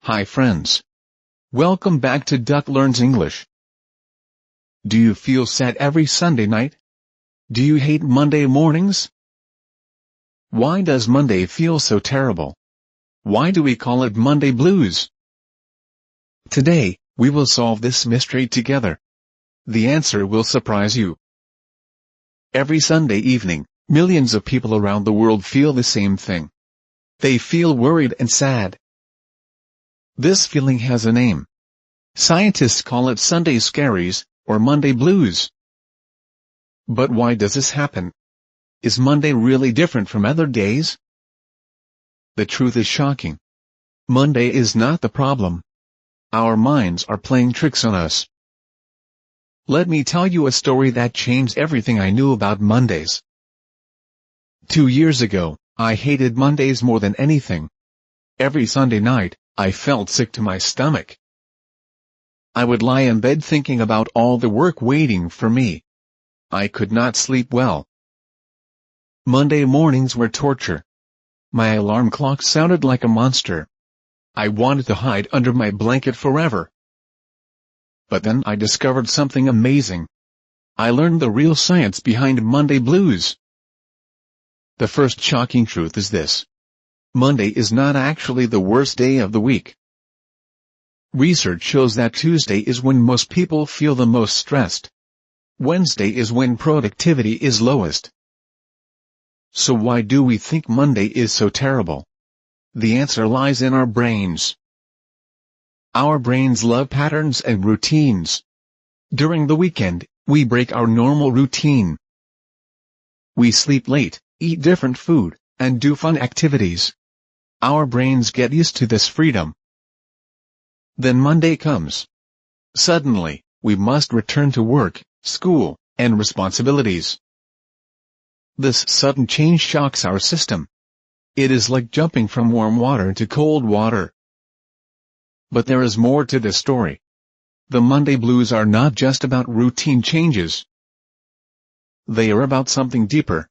Hi friends. Welcome back to Duck Learns English. Do you feel sad every Sunday night? Do you hate Monday mornings? Why does Monday feel so terrible? Why do we call it Monday blues? Today, we will solve this mystery together. The answer will surprise you. Every Sunday evening, millions of people around the world feel the same thing. They feel worried and sad. This feeling has a name. Scientists call it Sunday Scaries, or Monday blues. But why does this happen? Is Monday really different from other days? The truth is shocking. Monday is not the problem. Our minds are playing tricks on us. Let me tell you a story that changed everything I knew about Mondays. 2 years ago, I hated Mondays more than anything. Every Sunday night, I felt sick to my stomach. I would lie in bed thinking about all the work waiting for me. I could not sleep well. Monday mornings were torture. My alarm clock sounded like a monster. I wanted to hide under my blanket forever. But then I discovered something amazing. I learned the real science behind Monday blues. The first shocking truth is this. Monday is not actually the worst day of the week. Research shows that Tuesday is when most people feel the most stressed. Wednesday is when productivity is lowest. So why do we think Monday is so terrible? The answer lies in our brains. Our brains love patterns and routines. During the weekend, we break our normal routine. We sleep late, eat different food, and do fun activities. Our brains get used to this freedom. Then Monday comes. Suddenly, we must return to work, school, and responsibilities. This sudden change shocks our system. It is like jumping from warm water to cold water. But there is more to this story. The Monday blues are not just about routine changes. They are about something deeper.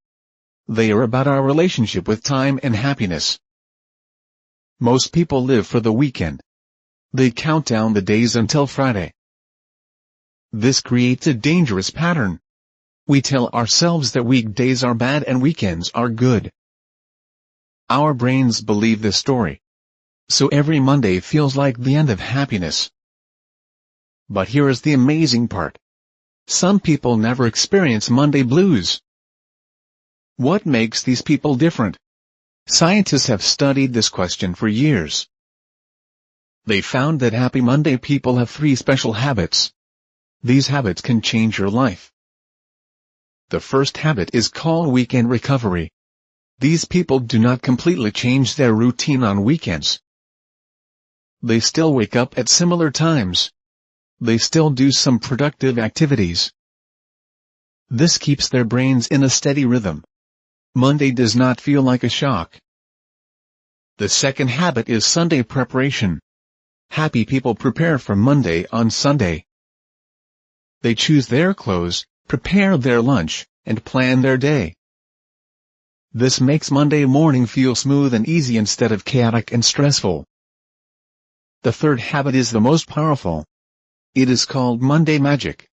They are about our relationship with time and happiness. Most people live for the weekend. They count down the days until Friday. This creates a dangerous pattern. We tell ourselves that weekdays are bad and weekends are good. Our brains believe this story. So every Monday feels like the end of happiness. But here is the amazing part. Some people never experience Monday blues. What makes these people different? Scientists have studied this question for years. They found that happy Monday people have 3 special habits. These habits can change your life. The first habit is called weekend recovery. These people do not completely change their routine on weekends. They still wake up at similar times. They still do some productive activities. This keeps their brains in a steady rhythm. Monday does not feel like a shock. The second habit is Sunday preparation. Happy people prepare for Monday on Sunday. They choose their clothes, prepare their lunch, and plan their day. This makes Monday morning feel smooth and easy instead of chaotic and stressful. The third habit is the most powerful. It is called Monday magic.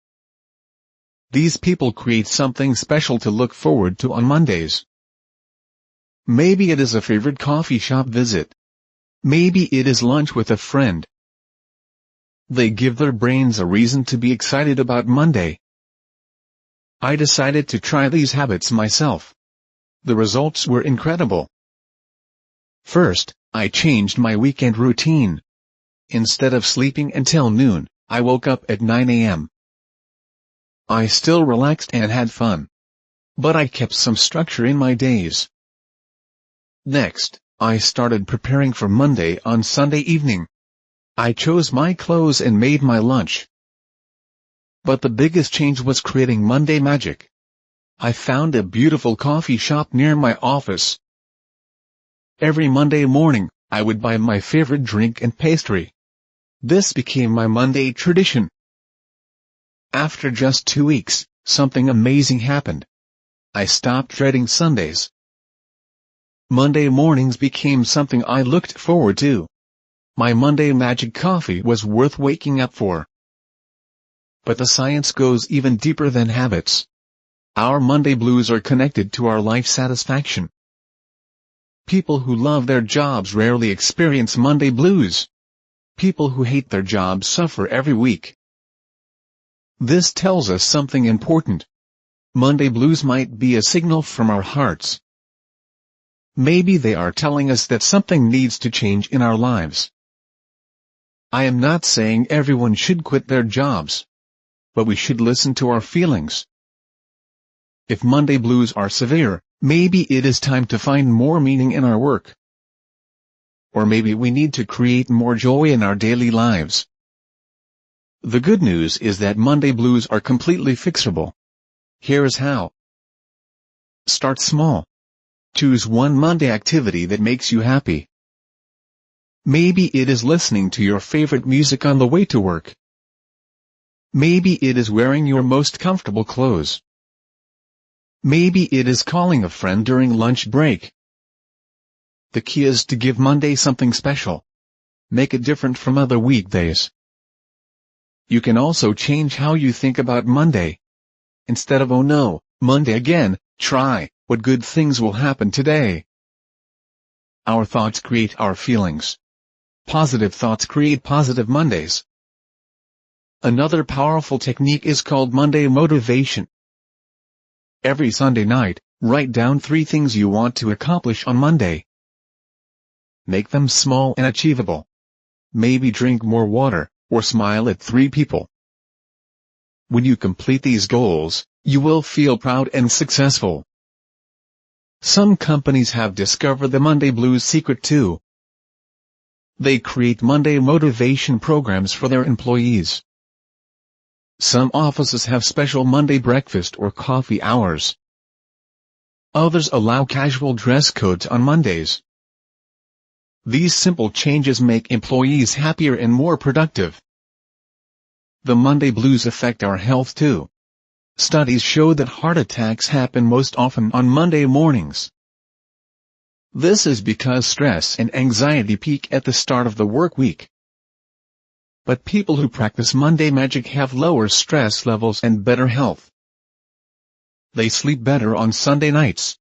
These people create something special to look forward to on Mondays. Maybe it is a favorite coffee shop visit. Maybe it is lunch with a friend. They give their brains a reason to be excited about Monday. I decided to try these habits myself. The results were incredible. First, I changed my weekend routine. Instead of sleeping until noon, I woke up at 9 a.m. I still relaxed and had fun. But I kept some structure in my days. Next, I started preparing for Monday on Sunday evening. I chose my clothes and made my lunch. But the biggest change was creating Monday magic. I found a beautiful coffee shop near my office. Every Monday morning, I would buy my favorite drink and pastry. This became my Monday tradition. After just 2 weeks, something amazing happened. I stopped dreading Sundays. Monday mornings became something I looked forward to. My Monday magic coffee was worth waking up for. But the science goes even deeper than habits. Our Monday blues are connected to our life satisfaction. People who love their jobs rarely experience Monday blues. People who hate their jobs suffer every week. This tells us something important. Monday blues might be a signal from our hearts. Maybe they are telling us that something needs to change in our lives. I am not saying everyone should quit their jobs, but we should listen to our feelings. If Monday blues are severe, maybe it is time to find more meaning in our work. Or maybe we need to create more joy in our daily lives. The good news is that Monday blues are completely fixable. Here is how. Start small. Choose one Monday activity that makes you happy. Maybe it is listening to your favorite music on the way to work. Maybe it is wearing your most comfortable clothes. Maybe it is calling a friend during lunch break. The key is to give Monday something special. Make it different from other weekdays. You can also change how you think about Monday. Instead of "oh no, Monday again," try, "what good things will happen today?" Our thoughts create our feelings. Positive thoughts create positive Mondays. Another powerful technique is called Monday motivation. Every Sunday night, write down 3 things you want to accomplish on Monday. Make them small and achievable. Maybe drink more water, or smile at 3 people. When you complete these goals, you will feel proud and successful. Some companies have discovered the Monday blues secret too. They create Monday motivation programs for their employees. Some offices have special Monday breakfast or coffee hours. Others allow casual dress codes on Mondays. These simple changes make employees happier and more productive. The Monday blues affect our health too. Studies show that heart attacks happen most often on Monday mornings. This is because stress and anxiety peak at the start of the work week. But people who practice Monday magic have lower stress levels and better health. They sleep better on Sunday nights.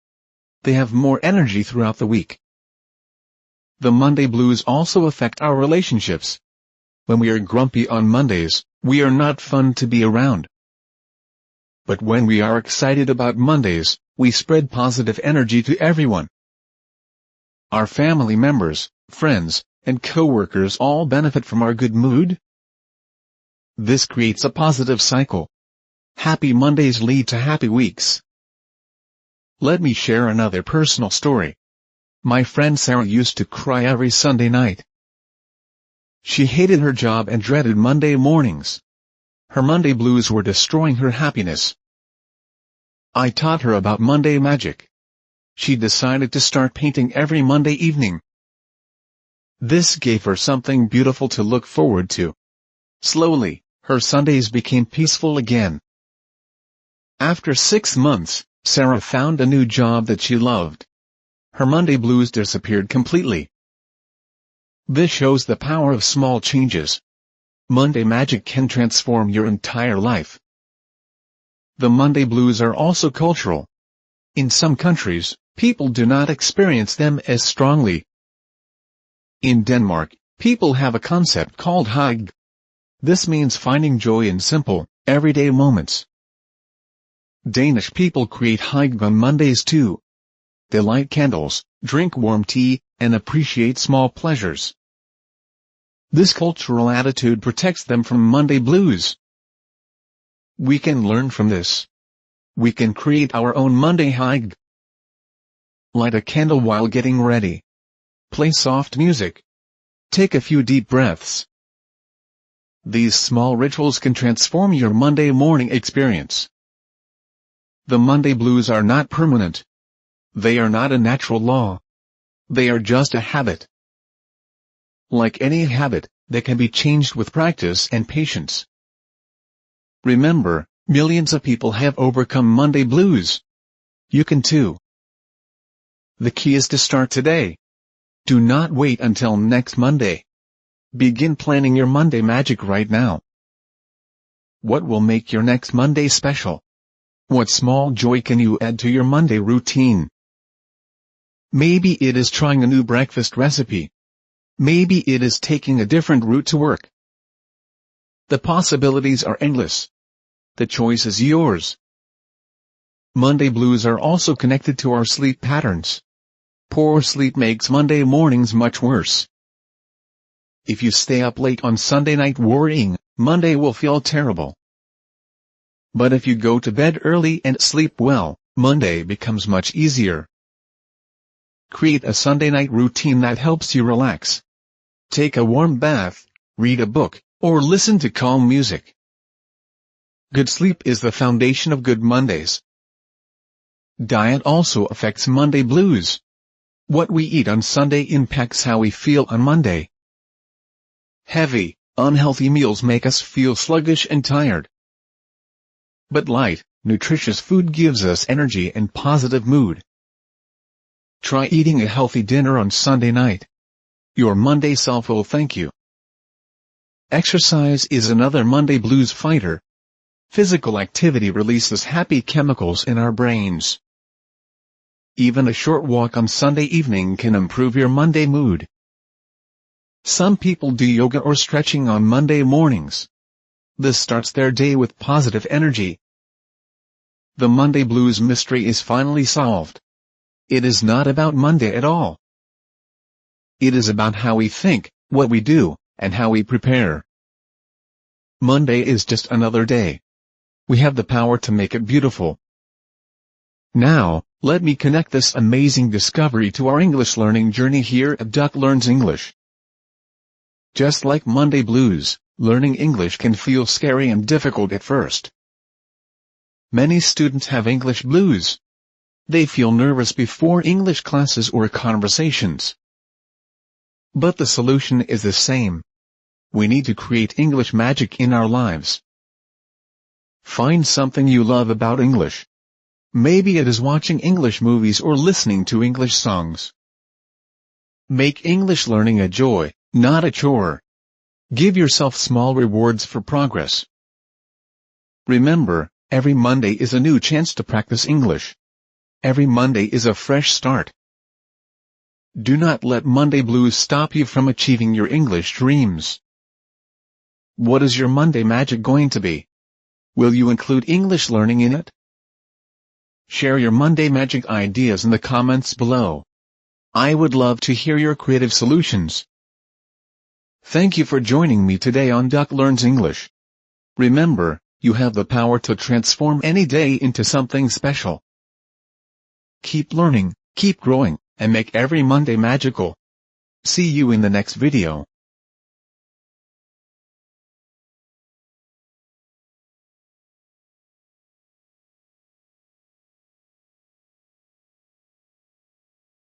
They have more energy throughout the week. The Monday blues also affect our relationships. When we are grumpy on Mondays, we are not fun to be around. But when we are excited about Mondays, we spread positive energy to everyone. Our family members, friends, and coworkers all benefit from our good mood. This creates a positive cycle. Happy Mondays lead to happy weeks. Let me share another personal story. My friend Sarah used to cry every Sunday night. She hated her job and dreaded Monday mornings. Her Monday blues were destroying her happiness. I taught her about Monday magic. She decided to start painting every Monday evening. This gave her something beautiful to look forward to. Slowly, her Sundays became peaceful again. After 6 months, Sarah found a new job that she loved. Her Monday blues disappeared completely. This shows the power of small changes. Monday magic can transform your entire life. The Monday blues are also cultural. In some countries, people do not experience them as strongly. In Denmark, people have a concept called hygge. This means finding joy in simple, everyday moments. Danish people create hygge on Mondays too. They light candles, drink warm tea, and appreciate small pleasures. This cultural attitude protects them from Monday blues. We can learn from this. We can create our own Monday hygge. Light a candle while getting ready. Play soft music. Take a few deep breaths. These small rituals can transform your Monday morning experience. The Monday blues are not permanent. They are not a natural law. They are just a habit. Like any habit, they can be changed with practice and patience. Remember, millions of people have overcome Monday blues. You can too. The key is to start today. Do not wait until next Monday. Begin planning your Monday magic right now. What will make your next Monday special? What small joy can you add to your Monday routine? Maybe it is trying a new breakfast recipe. Maybe it is taking a different route to work. The possibilities are endless. The choice is yours. Monday blues are also connected to our sleep patterns. Poor sleep makes Monday mornings much worse. If you stay up late on Sunday night worrying, Monday will feel terrible. But if you go to bed early and sleep well, Monday becomes much easier. Create a Sunday night routine that helps you relax. Take a warm bath, read a book, or listen to calm music. Good sleep is the foundation of good Mondays. Diet also affects Monday blues. What we eat on Sunday impacts how we feel on Monday. Heavy, unhealthy meals make us feel sluggish and tired. But light, nutritious food gives us energy and positive mood. Try eating a healthy dinner on Sunday night. Your Monday self will thank you. Exercise is another Monday blues fighter. Physical activity releases happy chemicals in our brains. Even a short walk on Sunday evening can improve your Monday mood. Some people do yoga or stretching on Monday mornings. This starts their day with positive energy. The Monday blues mystery is finally solved. It is not about Monday at all. It is about how we think, what we do, and how we prepare. Monday is just another day. We have the power to make it beautiful. Now, let me connect this amazing discovery to our English learning journey here at Duck Learns English. Just like Monday blues, learning English can feel scary and difficult at first. Many students have English blues. They feel nervous before English classes or conversations. But the solution is the same. We need to create English magic in our lives. Find something you love about English. Maybe it is watching English movies or listening to English songs. Make English learning a joy, not a chore. Give yourself small rewards for progress. Remember, every Monday is a new chance to practice English. Every Monday is a fresh start. Do not let Monday blues stop you from achieving your English dreams. What is your Monday magic going to be? Will you include English learning in it? Share your Monday magic ideas in the comments below. I would love to hear your creative solutions. Thank you for joining me today on Duck Learns English. Remember, you have the power to transform any day into something special. Keep learning, keep growing, and make every Monday magical. See you in the next video.